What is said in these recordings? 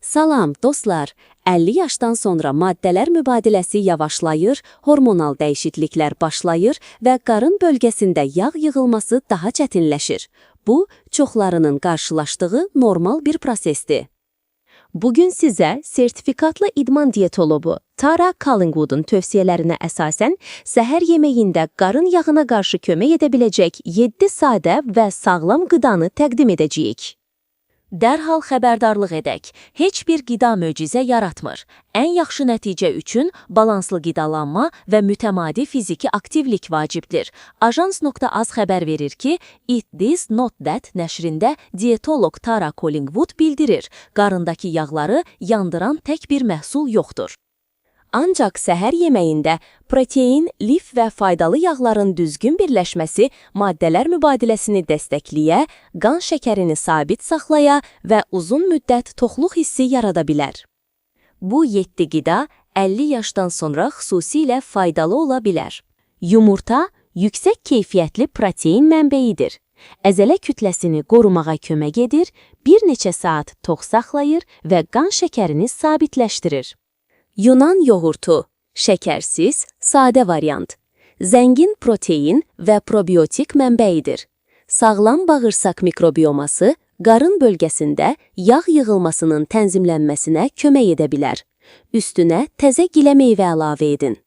Salam dostlar, 50 yaşdan sonra maddələr mübadiləsi yavaşlayır, hormonal dəyişikliklər başlayır və qarın bölgəsində yağ yığılması daha çətinləşir. Bu, çoxlarının qarşılaşdığı normal bir prosesdir. Bugün sizə sertifikatlı idman diyetologu Tara Collingwood'un tövsiyələrinə əsasən səhər yeməyində qarın yağına qarşı kömək edə biləcək 7 sadə və sağlam qidanı təqdim edəcəyik. Dərhal xəbərdarlıq edək, heç bir qida möcüzə yaratmır. Ən yaxşı nəticə üçün balanslı qidalanma və mütəmadi fiziki aktivlik vacibdir. Ajans.az xəbər verir ki, Eat This Not That nəşrində diyetolog Tara Collingwood bildirir, qarındakı yağları yandıran tək bir məhsul yoxdur. Ancaq səhər yeməyində protein, lif və faydalı yağların düzgün birləşməsi maddələr mübadiləsini dəstəkləyə, qan şəkərini sabit saxlaya və uzun müddət toxluq hissi yarada bilər. Bu 7 qida 50 yaşdan sonra xüsusilə faydalı ola bilər. Yumurta yüksək keyfiyyətli protein mənbəyidir. Əzələ kütləsini qorumağa kömək edir, bir neçə saat tox saxlayır və qan şəkərini sabitləşdirir. Yunan yoğurtu, şəkərsiz, sadə variant. Zəngin protein və probiotik mənbəyidir. Sağlam bağırsaq mikrobioması qarın bölgəsində yağ yığılmasının tənzimlənməsinə kömək edə bilər. Üstünə təzə gilə meyvə əlavə edin.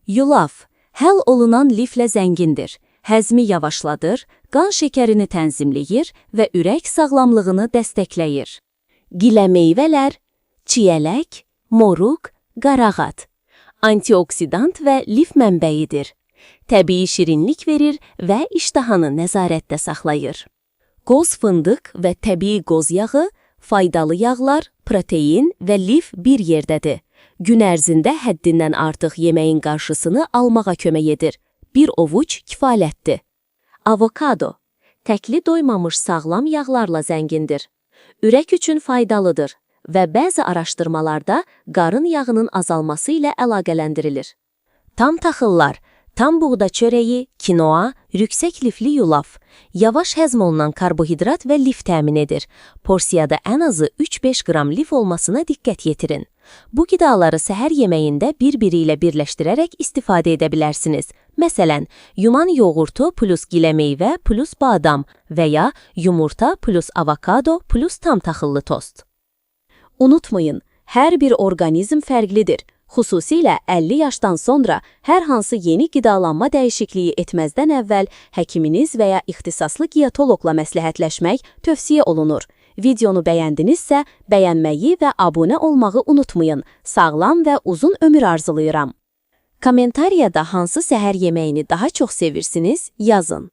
Yulaf, həll olunan liflə zəngindir. Həzmi yavaşladır, qan şəkərini tənzimləyir və ürək sağlamlığını dəstəkləyir. Gilə meyvələr, çiyələk, moruq, qarağat. Antioksidant və lif mənbəyidir. Təbii şirinlik verir və iştahanı nəzarətdə saxlayır. Qoz fındıq və təbii qoz yağı, faydalı yağlar, protein və lif bir yerdədir. Gün ərzində həddindən artıq yeməyin qarşısını almağa kömək edir. Bir ovuc kifayətdir. Avokado, təkli doymamış sağlam yağlarla zəngindir. Ürək üçün faydalıdır və bəzi araşdırmalarda qarın yağının azalması ilə əlaqələndirilir. Tam taxıllar, tam buğda çörəyi, kinoa, yüksək lifli yulaf, yavaş həzm olunan karbohidrat və lif təmin edir. Porsiyada ən azı 3-5 qram lif olmasına diqqət yetirin. Bu qidaları səhər yeməyində bir-biri ilə birləşdirərək istifadə edə bilərsiniz. Məsələn, yuman yoğurtu plus gilə meyvə plus badam və ya yumurta plus avokado plus tam taxıllı tost. Unutmayın, hər bir orqanizm fərqlidir. Xüsusilə 50 yaşdan sonra hər hansı yeni qidalanma dəyişikliyi etməzdən əvvəl həkiminiz və ya ixtisaslı diyetoloqla məsləhətləşmək tövsiyə olunur. Videonu bəyəndinizsə, bəyənməyi və abunə olmağı unutmayın. Sağlam və uzun ömür arzulayıram. Kommentariyada hansı səhər yeməyini daha çox sevirsiniz, yazın.